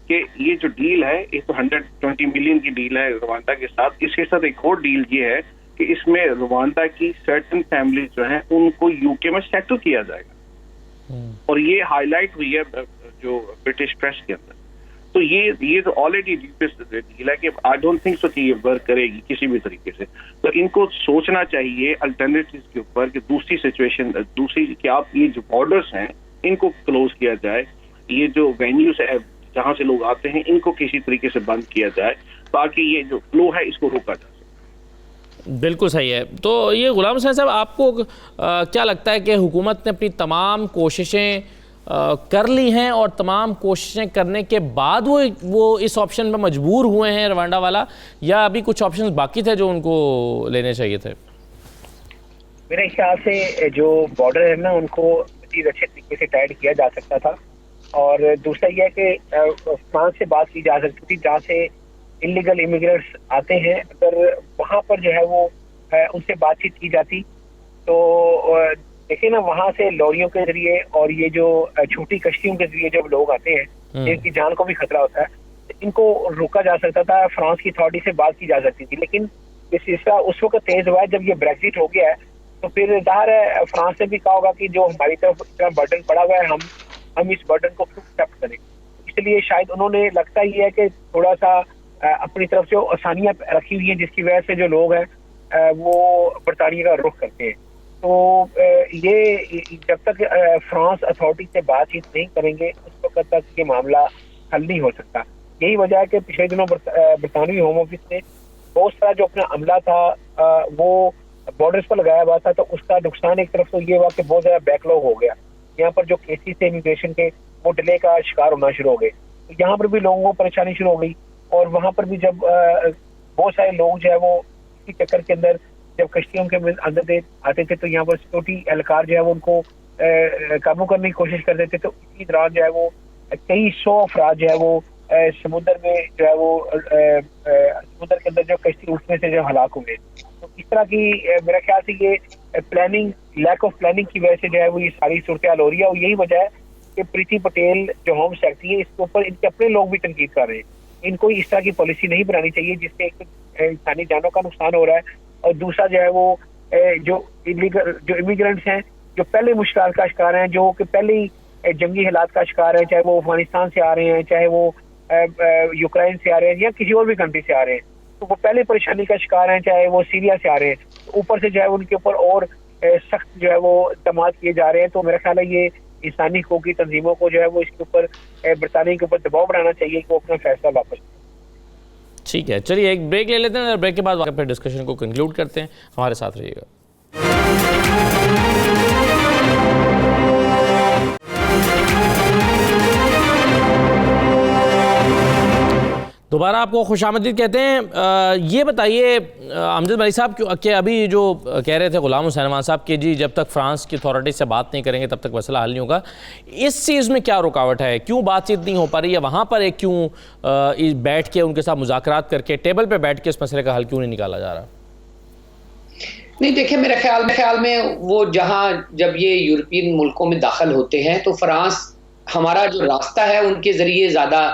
कि ये जो डील है ये तो 120 मिलियन की डील है रवांडा के साथ। इसके साथ एक और डील ये है कि इसमें रवांडा की सर्टेन फैमिली जो हैं उनको यूके में सेटल किया जाएगा, और ये हाईलाइट हुई है जो ब्रिटिश प्रेस के अंदर। तो ये तो ऑलरेडी डील है कि आई डोंट थिंक सो कि ये वर्क करेगी किसी भी तरीके से। तो इनको सोचना चाहिए अल्टरनेटिव्स के ऊपर कि दूसरी सिचुएशन कि आप ये जो बॉर्डर्स हैं इनको क्लोज किया जाए, ये जो वेन्यूज है जहाँ से लोग आते हैं इनको किसी तरीके से बंद किया जाए ताकि ये जो फ्लो है इसको रोका जा सके। बिल्कुल सही है। तो ये गुलाम हुसैन साहब, आपको क्या लगता है कि हुकूमत ने अपनी तमाम कोशिशें कर ली हैं और तमाम कोशिशें करने के बाद वो इस ऑप्शन पर मजबूर हुए हैं रवांडा वाला, या अभी कुछ ऑप्शंस बाकी थे जो उनको लेने चाहिए थे? मेरे ख्याल से जो बॉर्डर है ना उनको मज़ीद अच्छे तरीके से टाइट किया जा सकता था। और दूसरा यह है कि फ्रांस से बात की जा सकती थी जहाँ से इलीगल इमिग्रेंट्स आते हैं, अगर वहाँ पर जो है वो उनसे बातचीत की जाती तो देखिए ना, वहाँ से लॉरियों के जरिए और ये जो छोटी कश्तियों के जरिए जब लोग आते हैं जिनकी जान को भी खतरा होता है, इनको रोका जा सकता था, फ्रांस की अथॉरिटी से बात की जा सकती थी। लेकिन ये सिलसिला उस वक्त तेज हुआ है जब ये ब्रेक्जिट हो गया है, तो फिर जाहिर है फ्रांस ने भी कहा होगा कि जो हमारी तरफ इतना बर्डन पड़ा हुआ है हम इस बर्डन को क्यों एक्सेप्ट करें। इसलिए शायद उन्होंने, लगता ही है कि थोड़ा सा अपनी तरफ से आसानियाँ रखी हुई हैं जिसकी वजह से जो लोग हैं वो बरतानिया का रुख करते हैं। तो ये जब तक फ्रांस अथॉरिटी से बातचीत नहीं करेंगे उस वक्त तक ये मामला हल नहीं हो सकता। यही वजह है कि पिछले दिनों बरतानवी होम ऑफिस ने बहुत सारा जो अपना अमला था वो बॉर्डर्स पर लगाया हुआ था, तो उसका नुकसान एक तरफ तो ये हुआ कि बहुत ज़्यादा बैकलॉग हो गया। यहाँ पर जो केसेस थे इमिग्रेशन के वो डिले का शिकार होना शुरू हो गए, तो यहाँ पर भी लोगों को परेशानी शुरू हो गई। और वहाँ पर भी जब बहुत सारे लोग जो है वो इसी चक्कर के अंदर जब कश्तियों के अंदर आते थे तो यहाँ पर सिक्योरिटी एहलकार जो है वो उनको काबू करने की कोशिश कर देते, तो इसी दौरान जो है वो कई 100 अफराद जो है वो समुद्र में जो है वो समुद्र के अंदर जो कश्ती उठने से जो हलाक हुए। तो इस तरह की मेरा ख्याल से ये प्लानिंग, लैक ऑफ प्लानिंग की वजह से जो है वो ये सारी सूरत हाल हो रही है। और यही वजह है कि प्रीति पटेल जो होम सेक्रेटरी है, इसके ऊपर इनके अपने लोग भी तनकीद कर रहे हैं। इनको इस तरह की पॉलिसी नहीं बनानी चाहिए जिससे इंसानी जानों का नुकसान हो रहा है, और दूसरा जो है वो जो इमिग्रेंट्स हैं, जो पहले मुश्किल का शिकार हैं, जो कि पहले ही जंगी हालात का शिकार है, चाहे वो अफगानिस्तान से आ रहे हैं, चाहे वो यूक्रेन से आ रहे हैं या किसी और भी कंट्री से आ रहे हैं, तो वो पहले परेशानी का शिकार हैं, चाहे वो सीरिया से आ रहे हैं। तो ऊपर से जो है उनके ऊपर और सख्त जो है वो इक़दाम किए जा रहे हैं। तो मेरा ख्याल है ये इंसानी हकूक़ की तंजीमों को जो है वो इसके ऊपर बरतानिया के ऊपर दबाव बनाना चाहिए कि वो अपना फैसला वापस। ठीक है, चलिए एक ब्रेक ले लेते हैं, ब्रेक के बाद फिर डिस्कशन को कंक्लूड करते हैं। हमारे साथ रहिएगा। दोबारा आपको खुशामदीद कहते हैं। ये बताइए अमजद मलिक साहब कि अभी जो कह रहे थे गुलाम हुसैन अमान साहब कि जी जब तक फ्रांस की अथॉरिटी से बात नहीं करेंगे तब तक मसला हल नहीं होगा, इस चीज़ में क्या रुकावट है? क्यों बातचीत नहीं हो पा रही है वहाँ पर? एक क्यों बैठ के उनके साथ मुज़ाकरात करके टेबल पर बैठ के इस मसले का हल क्यों नहीं निकाला जा रहा? नहीं, देखिए मेरे ख्याल में वो जहाँ जब ये यूरोपियन मुल्कों में दाखिल होते हैं तो फ्रांस, हमारा जो रास्ता है उनके ज़रिए ज़्यादा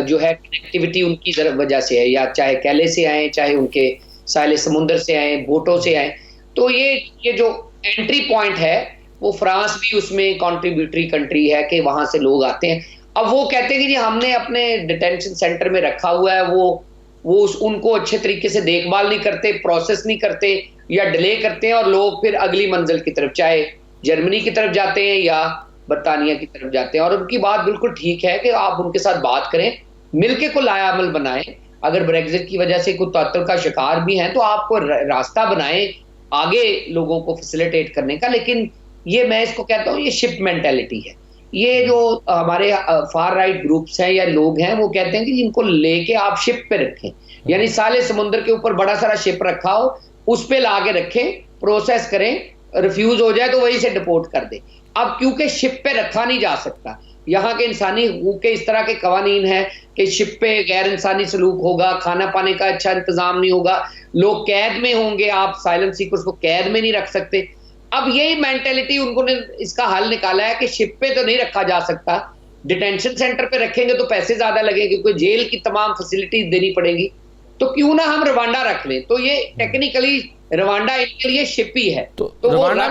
जो है कनेक्टिविटी उनकी वजह से है, या चाहे कैले से आए, चाहे उनके साहिल समुंदर से आए, बोटों से आए, तो ये जो एंट्री पॉइंट है वो फ्रांस भी उसमें कंट्रीब्यूटरी कंट्री है कि वहां से लोग आते हैं। अब वो कहते हैं कि जी हमने अपने डिटेंशन सेंटर में रखा हुआ है, वो उनको अच्छे तरीके से देखभाल नहीं करते, प्रोसेस नहीं करते या डिले करते हैं, और लोग फिर अगली मंजिल की तरफ, चाहे जर्मनी की तरफ जाते हैं या बरतानिया की तरफ जाते हैं। और उनकी बात बिल्कुल ठीक है कि आप उनके साथ बात करें, मिलके को लाया अमल बनाएं। अगर ब्रेग्जिट की वजह से कोई तअत्तुर का शिकार भी हैं तो आपको रास्ता बनाएं आगे लोगों को फैसिलिटेट करने का। लेकिन ये मैं इसको कहता हूँ ये शिप मेंटालिटी है। ये जो हमारे फार राइट ग्रुप्स हैं या लोग हैं वो कहते हैं कि इनको लेके आप शिप पे रखें, यानी साले समुद्र के ऊपर बड़ा सारा शिप रखा हो, उस पे ला के रखें, प्रोसेस करें, रिफ्यूज हो जाए तो वहीं से डिपोर्ट कर दे। अब क्योंकि शिप पे रखा नहीं जा सकता, यहाँ के इंसानी हकूक़ के इस तरह के कवानीन हैं कि शिप पे गैर इंसानी सलूक होगा, खाना पाने का अच्छा इंतजाम नहीं होगा, लोग कैद में होंगे, आप साइलम सीकर्स को कैद में नहीं रख सकते। अब यही मेंटेलिटी उनको ने इसका हल निकाला है कि शिप पे तो नहीं रखा जा सकता, डिटेंशन सेंटर पे रखेंगे तो पैसे ज्यादा लगेंगे, क्योंकि जेल की तमाम फैसिलिटीज देनी पड़ेगी, तो क्यों ना हम रवांडा रख लें। तो ये टेक्निकली रवांडा इनके लिए शिप ही है। तो रवांडा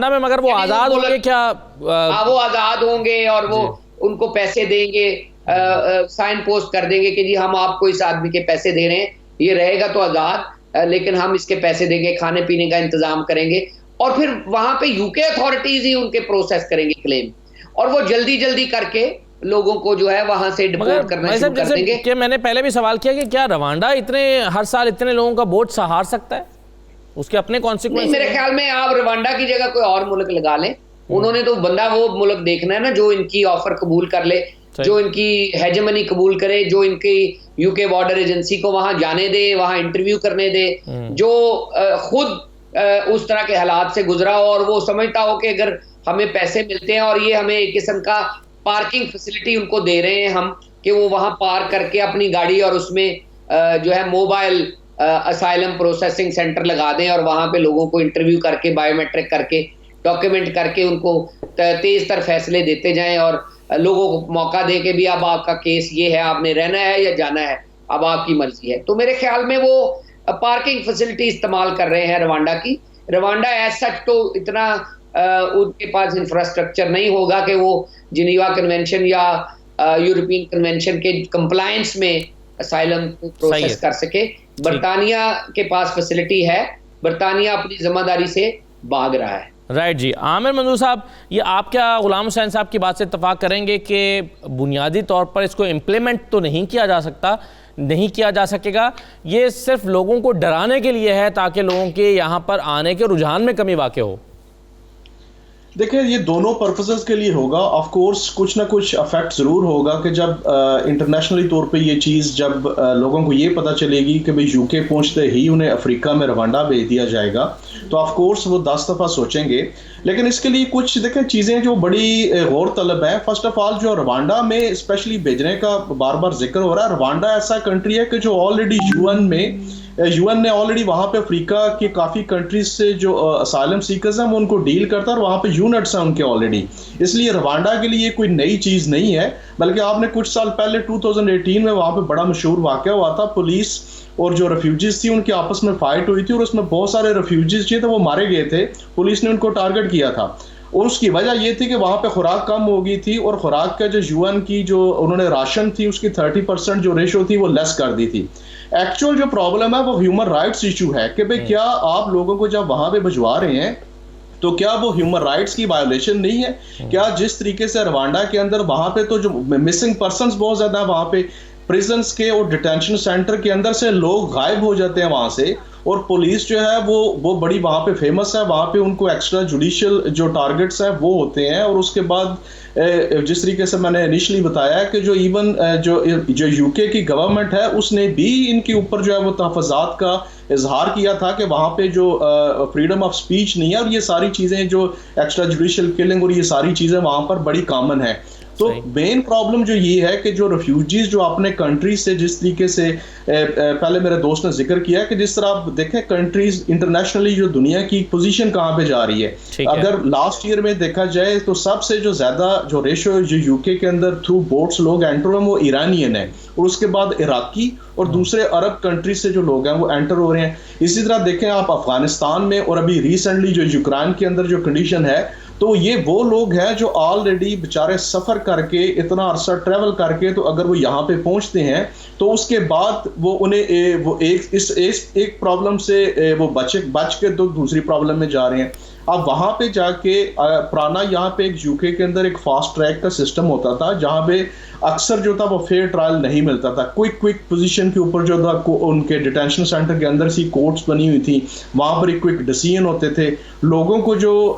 में मगर वो आजाद होंगे क्या? वो आजाद होंगे और वो उनको पैसे देंगे, साइन पोस्ट कर देंगे कि जी हम आपको इस आदमी के पैसे दे रहे हैं, ये रहेगा तो आजाद, लेकिन हम इसके पैसे देंगे, खाने पीने का इंतजाम करेंगे, और फिर वहां पे यूके अथॉरिटीज ही उनके प्रोसेस करेंगे क्लेम, और वो जल्दी करके लोगों को जो है वहां से डिपोर्ट करना शुरू कर देंगे। कि मैंने पहले भी सवाल किया कि क्या रवांडा हर साल इतने लोगों का बोझ सहार सकता है? उसके अपने कॉन्सिक्वेंस। मेरे ख्याल में आप रवांडा की जगह कोई और मुल्क लगा लें, उन्होंने तो बंदा वो मुल्क देखना है ना जो इनकी ऑफर कबूल कर ले, जो इनकी हेजेमनी कबूल करे, जो इनकी यूके बॉर्डर एजेंसी को वहां जाने दे, वहां इंटरव्यू करने दे, जो खुद उस तरह के हालात से गुजरा हो और वो समझता हो कि अगर हमें पैसे मिलते हैं और ये हमें एक किस्म का पार्किंग फैसिलिटी उनको दे रहे हैं हम, कि वो वहां पार्क करके अपनी गाड़ी और उसमें जो है मोबाइल असाइलम प्रोसेसिंग सेंटर लगा दें और वहां पे लोगों को इंटरव्यू करके, बायोमेट्रिक करके, डॉक्यूमेंट करके उनको तेज तर फैसले देते जाएं, और लोगों को मौका दे के भी अब आपका केस ये है, आपने रहना है या जाना है, अब आपकी मर्जी है। तो मेरे ख्याल में वो पार्किंग फैसिलिटी इस्तेमाल कर रहे हैं रवांडा की। रवांडा एज सच तो इतना उनके पास इंफ्रास्ट्रक्चर नहीं होगा कि वो जिनीवा कन्वेंशन या यूरोपियन कन्वेंशन के कंप्लायंस में असाइलम को प्रोसेस कर सके। बरतानिया के पास फैसिलिटी है, बरतानिया अपनी जिम्मेदारी से भाग रहा है। राइट जी। आमिर मंजूर साहब, ये आप क्या गुलाम हुसैन साहब की बात से इत्तफाक करेंगे कि बुनियादी तौर पर इसको इम्प्लीमेंट तो नहीं किया जा सकता, नहीं किया जा सकेगा, ये सिर्फ लोगों को डराने के लिए है ताकि लोगों के यहाँ पर आने के रुझान में कमी वाक़ हो? देखिए, ये दोनों पर्पसेस के लिए होगा। ऑफ कोर्स कुछ ना कुछ अफेक्ट ज़रूर होगा कि जब इंटरनेशनली तौर पे ये चीज़ जब लोगों को ये पता चलेगी कि भाई यूके पहुंचते ही उन्हें अफ्रीका में रवांडा भेज दिया जाएगा, तो ऑफ कोर्स वो 10 दफ़ा सोचेंगे। लेकिन इसके लिए कुछ देखें चीज़ें जो बड़ी गौर तलब है। फर्स्ट ऑफ ऑल जो रवांडा में स्पेशली भेजने का बार बार जिक्र हो रहा है, रवांडा ऐसा कंट्री है कि जो ऑलरेडी यूएन ने ऑलरेडी वहाँ पे अफ्रीका के काफ़ी कंट्रीज से जो असाइलम सीकर्स हैं वो उनको डील करता है और वहाँ पे यूनिट्स हैं उनके ऑलरेडी। इसलिए रवांडा के लिए कोई नई चीज़ नहीं है, बल्कि आपने कुछ साल पहले 2018 में वहाँ पे बड़ा मशहूर वाक़या हुआ था। पुलिस और जो रेफ्यूजीज थी उनकी आपस में फाइट हुई थी और उसमें बहुत सारे रेफ्यूजीज थे, तो वो मारे गए थे। पुलिस ने उनको टारगेट किया था और उसकी वजह ये थी कि वहाँ पे खुराक कम हो गई थी और खुराक का जो यूएन की जो उन्होंने राशन थी उसकी 30% जो रेशो थी वो लेस कर दी थी। एक्चुअल जो प्रॉब्लम है वो ह्यूमन राइट्स इशू है कि भाई क्या आप लोगों को जब वहाँ पे भिजवा रहे हैं तो क्या वो ह्यूमन राइट्स की वायोलेशन नहीं है? क्या जिस तरीके से रवांडा के अंदर वहाँ पे तो जो मिसिंग पर्सनस बहुत ज़्यादा है, वहाँ पे प्रिजन्स के और डिटेंशन सेंटर के अंदर से लोग गायब हो जाते हैं वहाँ से, और पुलिस जो है वो बड़ी वहाँ पे फेमस है, वहाँ पे उनको एक्स्ट्रा जुडिशियल जो टारगेट्स हैं वो होते हैं। और उसके बाद जिस तरीके से मैंने इनिशियली बताया कि जो इवन जो यूके की गवर्नमेंट है उसने भी इनके ऊपर जो है वो तहफ़्फ़ुज़ात का इजहार किया था कि वहाँ पे जो फ्रीडम ऑफ स्पीच नहीं है और ये सारी चीज़ें जो एक्स्ट्रा जुडिशियल किलिंग और ये सारी चीज़ें वहाँ पर बड़ी कॉमन है। तो मेन प्रॉब्लम जो ये है कि जो रेफ्यूजीज जो अपने कंट्रीज से जिस तरीके से पहले मेरे दोस्त ने जिक्र किया कि जिस तरह आप देखें कंट्रीज इंटरनेशनली जो दुनिया की पोजीशन कहाँ पे जा रही है। अगर लास्ट ईयर में देखा जाए तो सबसे जो ज़्यादा जो रेशो जो यूके के अंदर थ्रू बोट्स लोग एंटर हुए वो ईरानियन है, और उसके बाद इराकी और दूसरे अरब कंट्रीज से जो लोग हैं वो एंटर हो रहे हैं। इसी तरह देखें आप अफगानिस्तान में और अभी रिसेंटली जो यूक्रेन के अंदर जो कंडीशन है, तो ये वो लोग हैं जो ऑलरेडी बेचारे सफ़र करके इतना अरसा ट्रैवल करके तो अगर वो यहाँ पे पहुँचते हैं तो उसके बाद वो उन्हें वो एक प्रॉब्लम से वो बच के तो दूसरी प्रॉब्लम में जा रहे हैं। अब वहाँ पे जाके पुराना यहाँ पे एक यूके के अंदर एक फास्ट ट्रैक का सिस्टम होता था जहाँ पे अक्सर जो था वो फेयर ट्रायल नहीं मिलता था। क्विक पोजीशन के ऊपर जो था उनके डिटेंशन सेंटर के अंदर सी कोर्ट्स बनी हुई थी, वहाँ पर एक क्विक डिसीजन होते थे। लोगों को जो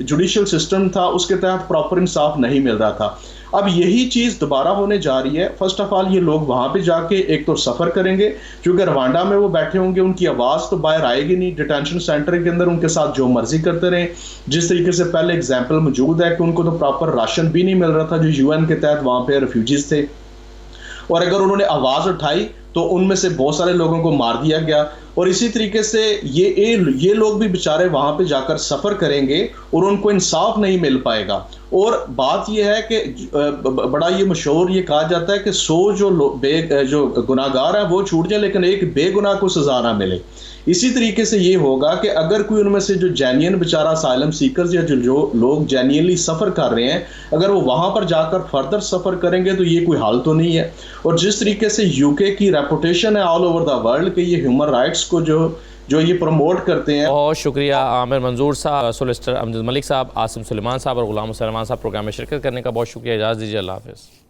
जुडिशियल सिस्टम था उसके तहत प्रॉपर इंसाफ नहीं मिल रहा था। अब यही चीज़ दोबारा होने जा रही है। फर्स्ट ऑफ ऑल ये लोग वहाँ पे जाके एक तो सफ़र करेंगे, क्योंकि रवांडा में वो बैठे होंगे, उनकी आवाज़ तो बाहर आएगी नहीं। डिटेंशन सेंटर के अंदर उनके साथ जो मर्जी करते रहें। जिस तरीके से पहले एग्जाम्पल मौजूद है कि उनको तो प्रॉपर राशन भी नहीं मिल रहा था जो यूएन के तहत वहाँ पे रेफ्यूजीज थे, और अगर उन्होंने आवाज़ उठाई तो उनमें से बहुत सारे लोगों को मार दिया गया। और इसी तरीके से ये लोग भी बेचारे वहाँ पे जाकर सफ़र करेंगे और उनको इंसाफ नहीं मिल पाएगा। और बात यह है कि बड़ा ये मशहूर ये कहा जाता है कि 100 जो गुनाहगार हैं वो छूट जाए लेकिन एक बेगुनाह को सज़ा ना मिले। इसी तरीके से ये होगा कि अगर कोई उनमें से जो जेन्युइन बेचारा असाइलम सीकर्स या जो लोग जेन्युइनली सफ़र कर रहे हैं, अगर वो वहाँ पर जाकर फर्दर सफ़र करेंगे तो ये कोई हाल तो नहीं है। और जिस तरीके से यूके की रेपुटेशन है ऑल ओवर द वर्ल्ड कि ये ह्यूमन राइट्स को जो ये प्रमोट करते हैं। बहुत शुक्रिया आमिर मंजूर साहब, सोलिसिटर अमजद मलिक साहब, आसिम सुलेमान साहब और गुलाम सलमान साहब प्रोग्राम में शिरकत करने का बहुत शुक्रिया। इजाज़त दीजिए, अल्लाह हाफ़िज़।